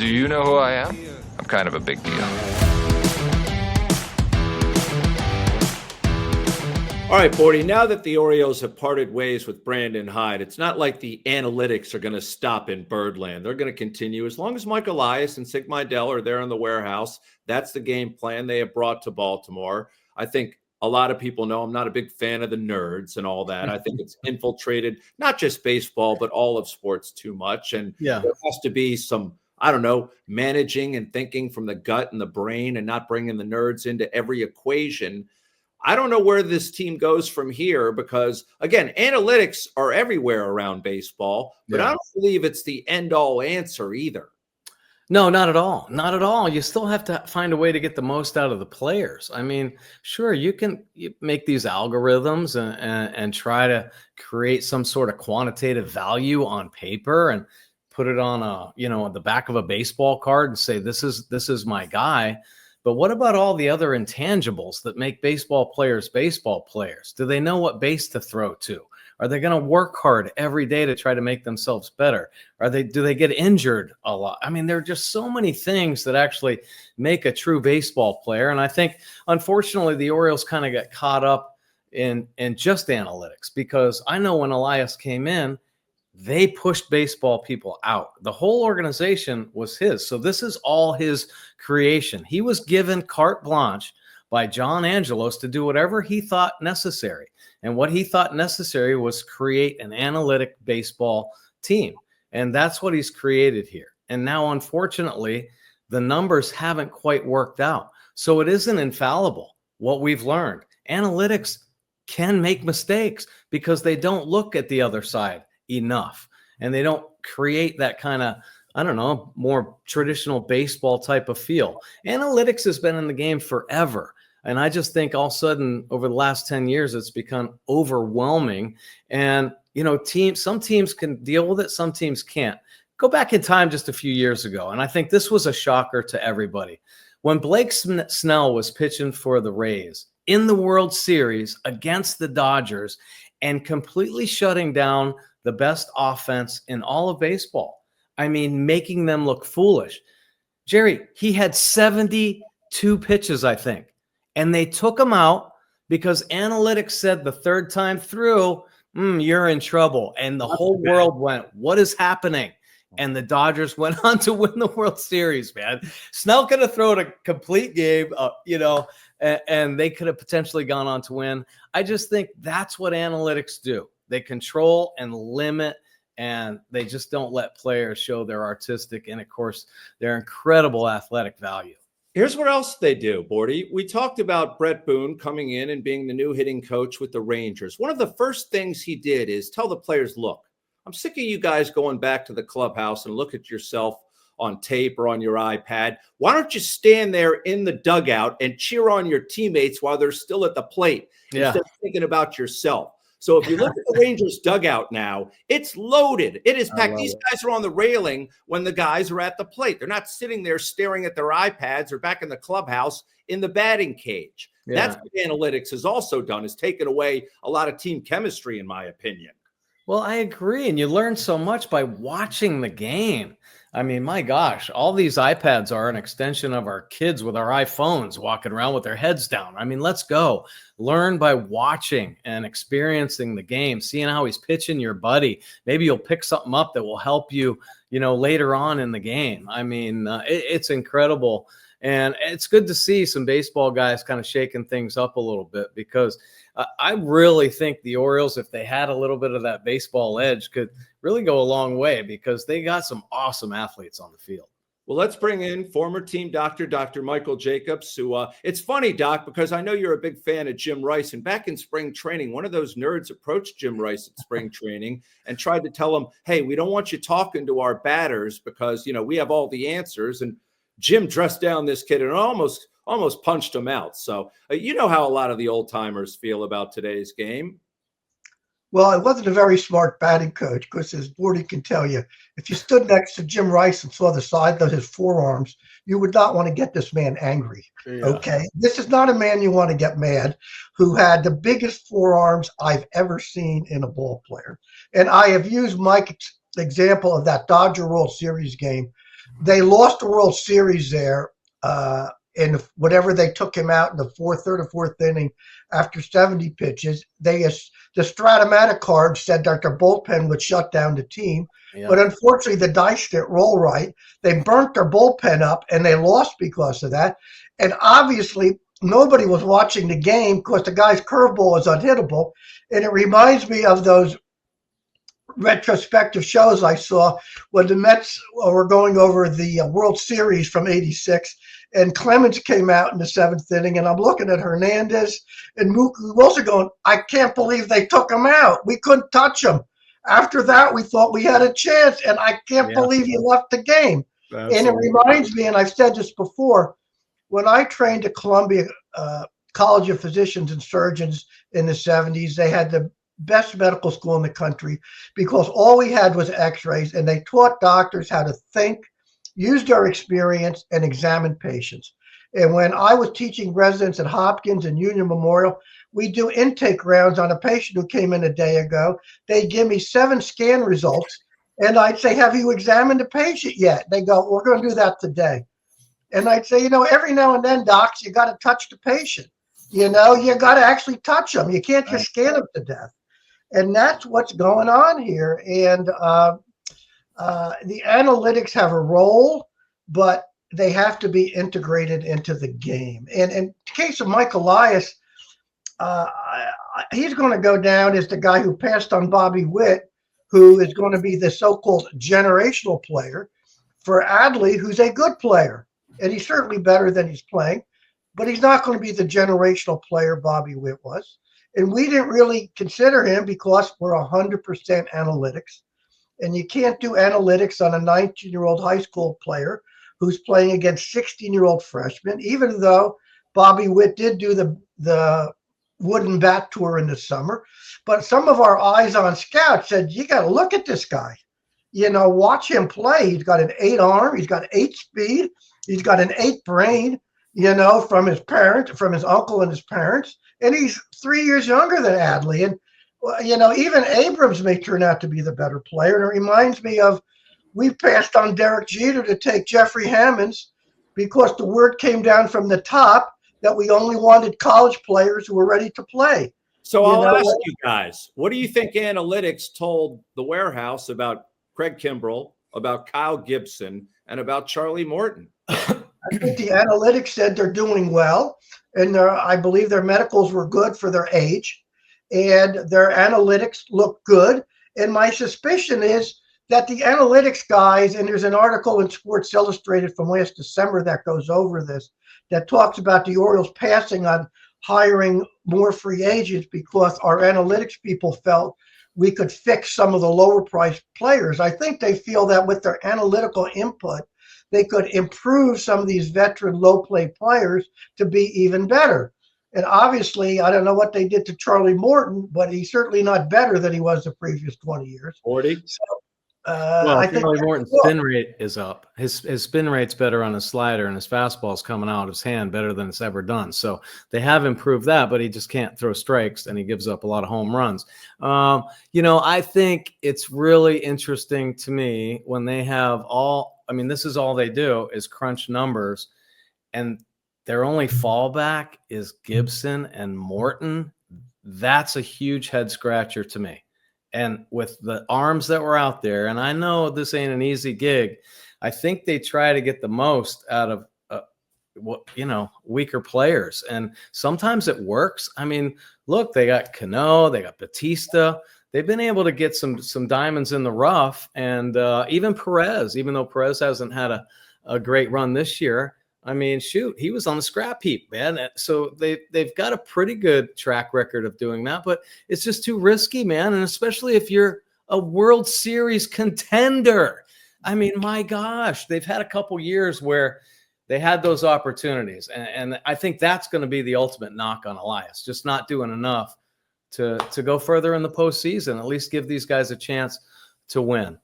Do you know who I am? I'm kind of a big deal. All right, Bordy, now that the Orioles have parted ways with Brandon Hyde, it's not like the analytics are going to stop in Birdland. They're going to continue. As long as Mike Elias and Sig Mejdal are there in the warehouse, that's the game plan they have brought to Baltimore. I think a lot of people know I'm not a big fan of the nerds and all that. I think it's infiltrated not just baseball, but all of sports too much. And there has to be some, I don't know, managing and thinking from the gut and the brain and not bringing the nerds into every equation. I don't know where this team goes from here because, again, analytics are everywhere around baseball, but I don't believe it's the end-all answer either. No, not at all. Not at all. You still have to find a way to get the most out of the players. I mean, sure, you make these algorithms and try to create some sort of quantitative value on paper and put it on the back of a baseball card and say, this is my guy. But what about all the other intangibles that make baseball players? Do they know what base to throw to? Are they going to work hard every day to try to make themselves better? Do they get injured a lot? I mean, there are just so many things that actually make a true baseball player. And I think, unfortunately, the Orioles kind of got caught up in just analytics, because I know when Elias came in, they pushed baseball people out. The whole organization was his. So this is all his creation. He was given carte blanche by John Angelos to do whatever he thought necessary. And what he thought necessary was create an analytic baseball team. And that's what he's created here. And now, unfortunately, the numbers haven't quite worked out. So it isn't infallible, what we've learned. Analytics can make mistakes because they don't look at the other side enough, and they don't create that kind of, I don't know, more traditional baseball type of feel. Analytics has been in the game forever, and I just think all of a sudden over the last 10 years it's become overwhelming. And some teams can deal with it, some teams can't. Go back in time just a few years ago, and I think this was a shocker to everybody. When Blake Snell was pitching for the Rays in the World Series against the Dodgers and completely shutting down the best offense in all of baseball. I mean, making them look foolish. Jerry, he had 72 pitches, I think, and they took him out because analytics said the third time through, you're in trouble. And the whole world went, what is happening? And the Dodgers went on to win the World Series, man. Snell could have thrown a complete game, and they could have potentially gone on to win. I just think that's what analytics do. They control and limit, and they just don't let players show their artistic and, of course, their incredible athletic value. Here's what else they do, Bordy. We talked about Brett Boone coming in and being the new hitting coach with the Rangers. One of the first things he did is tell the players, look, I'm sick of you guys going back to the clubhouse and look at yourself on tape or on your iPad. Why don't you stand there in the dugout and cheer on your teammates while they're still at the plate instead of thinking about yourself? So if you look at the Rangers dugout now, it's loaded. It is packed. These guys are on the railing when the guys are at the plate. They're not sitting there staring at their iPads or back in the clubhouse in the batting cage. That's what analytics has also done, is taken away a lot of team chemistry, in my opinion. Well, I agree. And you learn so much by watching the game. I mean, my gosh, all these iPads are an extension of our kids with our iPhones walking around with their heads down. I mean, let's go. Learn by watching and experiencing the game, seeing how he's pitching your buddy. Maybe you'll pick something up that will help you, later on in the game. I mean, it's incredible. And it's good to see some baseball guys kind of shaking things up a little bit, because I really think the Orioles, if they had a little bit of that baseball edge, could really go a long way, because they got some awesome athletes on the field. Well, let's bring in former team doctor, Dr. Michael Jacobs, who it's funny, Doc, because I know you're a big fan of Jim Rice. And back in spring training, one of those nerds approached Jim Rice at spring training and tried to tell him, hey, we don't want you talking to our batters because, we have all the answers. And Jim dressed down this kid and almost punched him out. So you know how a lot of the old timers feel about today's game. Well, it wasn't a very smart batting coach, because as Bordick can tell you, if you stood next to Jim Rice and saw the side of his forearms, you would not want to get this man angry. Yeah. Okay. This is not a man you want to get mad, who had the biggest forearms I've ever seen in a ball player. And I have used Mike's example of that Dodger World Series game They lost the World Series there in whatever they took him out in the third or fourth inning after 70 pitches. The Stratomatic card said that their bullpen would shut down the team. Yeah. But unfortunately, the dice didn't roll right. They burnt their bullpen up, and they lost because of that. And obviously, nobody was watching the game because the guy's curveball is unhittable. And it reminds me of those retrospective shows I saw when the Mets were going over the World Series from '86, and Clemens came out in the seventh inning, and I'm looking at Hernandez and Mookie Wilson going, I can't believe they took him out. We couldn't touch him. After that, we thought we had a chance, and I can't believe he left the game. Absolutely. And it reminds me, and I've said this before, when I trained at Columbia College of Physicians and Surgeons in the 70s, they had the best medical school in the country because all we had was x-rays, and they taught doctors how to think, use their experience, and examine patients. And when I was teaching residents at Hopkins and Union Memorial, we do intake rounds on a patient who came in a day ago. They give me 7 scan results, and I'd say, have you examined the patient yet? They go, we're going to do that today. And I'd say, every now and then, docs, you got to touch the patient. You got to actually touch them. You can't just scan them to death. And that's what's going on here. And the analytics have a role, but they have to be integrated into the game. And in the case of Mike Elias, he's going to go down as the guy who passed on Bobby Witt, who is going to be the so-called generational player, for Adley, who's a good player. And he's certainly better than he's playing, but he's not going to be the generational player Bobby Witt was. And we didn't really consider him because we're 100% analytics. And you can't do analytics on a 19-year-old high school player who's playing against 16-year-old freshmen, even though Bobby Witt did do the wooden bat tour in the summer. But some of our eyes on scouts said, you got to look at this guy. Watch him play. He's got an 8 arm. He's got 8 speed. He's got an 8 brain, from his parents, from his uncle and his parents. And he's 3 years younger than Adley. And, even Abrams may turn out to be the better player. And it reminds me of, we passed on Derek Jeter to take Jeffrey Hammonds because the word came down from the top that we only wanted college players who were ready to play. So I'll ask you guys, what do you think analytics told the warehouse about Craig Kimbrell, about Kyle Gibson, and about Charlie Morton? I think the analytics said they're doing well, and I believe their medicals were good for their age, and their analytics look good. And my suspicion is that the analytics guys, and there's an article in Sports Illustrated from last December that goes over this, that talks about the Orioles passing on hiring more free agents because our analytics people felt we could fix some of the lower priced players. I think they feel that with their analytical input, they could improve some of these veteran low play players to be even better. And obviously, I don't know what they did to Charlie Morton, but he's certainly not better than he was the previous 20 years. 40. So, I think Charlie Morton's spin rate is up. His spin rate's better on his slider, and his fastball's coming out of his hand better than it's ever done. So they have improved that, but he just can't throw strikes, and he gives up a lot of home runs. I think it's really interesting to me when they have this is all they do is crunch numbers, and their only fallback is Gibson and Morton. That's a huge head scratcher to me. And with the arms that were out there, and I know this ain't an easy gig, I think they try to get the most out of weaker players. And sometimes it works. I mean, look, they got Cano, they got Batista. They've been able to get some diamonds in the rough. And even Perez, even though Perez hasn't had a great run this year, I mean, shoot, he was on the scrap heap, man. So they've got a pretty good track record of doing that, but it's just too risky, man. And especially if you're a World Series contender. I mean, my gosh, they've had a couple years where they had those opportunities. And I think that's going to be the ultimate knock on Elias, just not doing enough to go further in the postseason, at least give these guys a chance to win.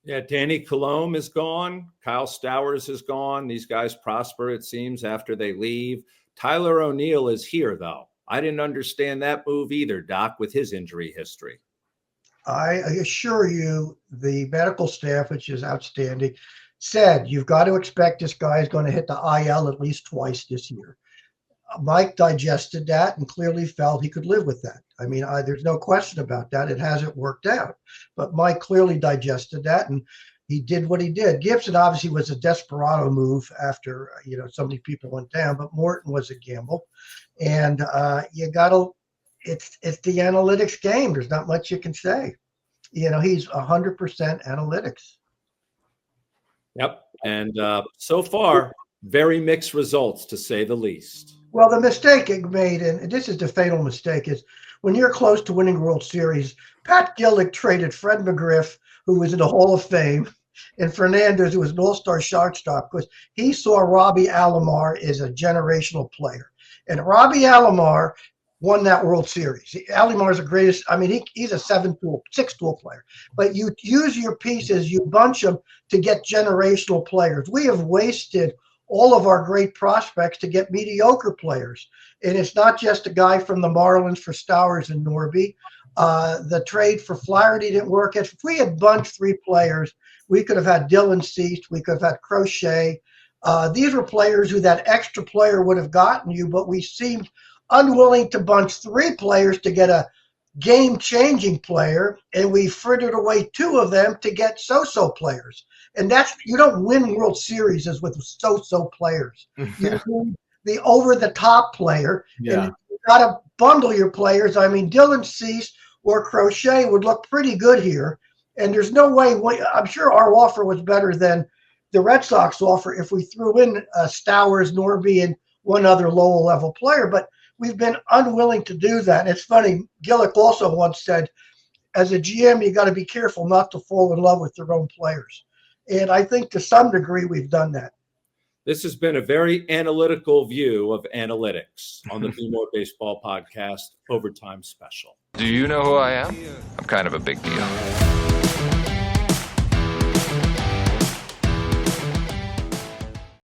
Yeah, Danny Colomb is gone. Kyle Stowers is gone. These guys prosper, it seems, after they leave. Tyler O'Neill is here, though. I didn't understand that move either, Doc, with his injury history. I assure you, the medical staff, which is outstanding, said, you've got to expect this guy is going to hit the IL at least twice this year. Mike digested that and clearly felt he could live with that. I mean, there's no question about that. It hasn't worked out. But Mike clearly digested that, and he did what he did. Gibson obviously was a desperado move after, so many people went down, but Morton was a gamble. And you got to – it's the analytics game. There's not much you can say. He's 100% analytics. Yep. And so far, very mixed results, to say the least. Well, the mistake it made, and this is the fatal mistake, is when you're close to winning World Series, Pat Gillick traded Fred McGriff, who was in the Hall of Fame, and Fernandez, who was an all-star shortstop, because he saw Robbie Alomar as a generational player. And Robbie Alomar won that World Series. Alomar is the greatest. I mean, he's a 6-tool player. But you use your pieces, you bunch them to get generational players. We have wasted all of our great prospects to get mediocre players. And it's not just a guy from the Marlins for Stowers and Norby. The trade for Flaherty didn't work. If we had bunched 3 players, we could have had Dylan Cease, we could have had Crochet. These were players who that extra player would have gotten you, but we seemed unwilling to bunch 3 players to get a game-changing player, and we frittered away 2 of them to get so-so players. And you don't win World Series as with so-so players. You win the over-the-top player, and you got to bundle your players. I mean, Dylan Cease or Crochet would look pretty good here, and there's no way. I'm sure our offer was better than the Red Sox offer if we threw in Stowers, Norby, and one other lower-level player, but we've been unwilling to do that. And it's funny, Gillick also once said, as a GM, you got to be careful not to fall in love with your own players. And I think to some degree we've done that. This has been a very analytical view of analytics on the Bmore Baseball Podcast Overtime Special. Do you know who I am? I'm kind of a big deal.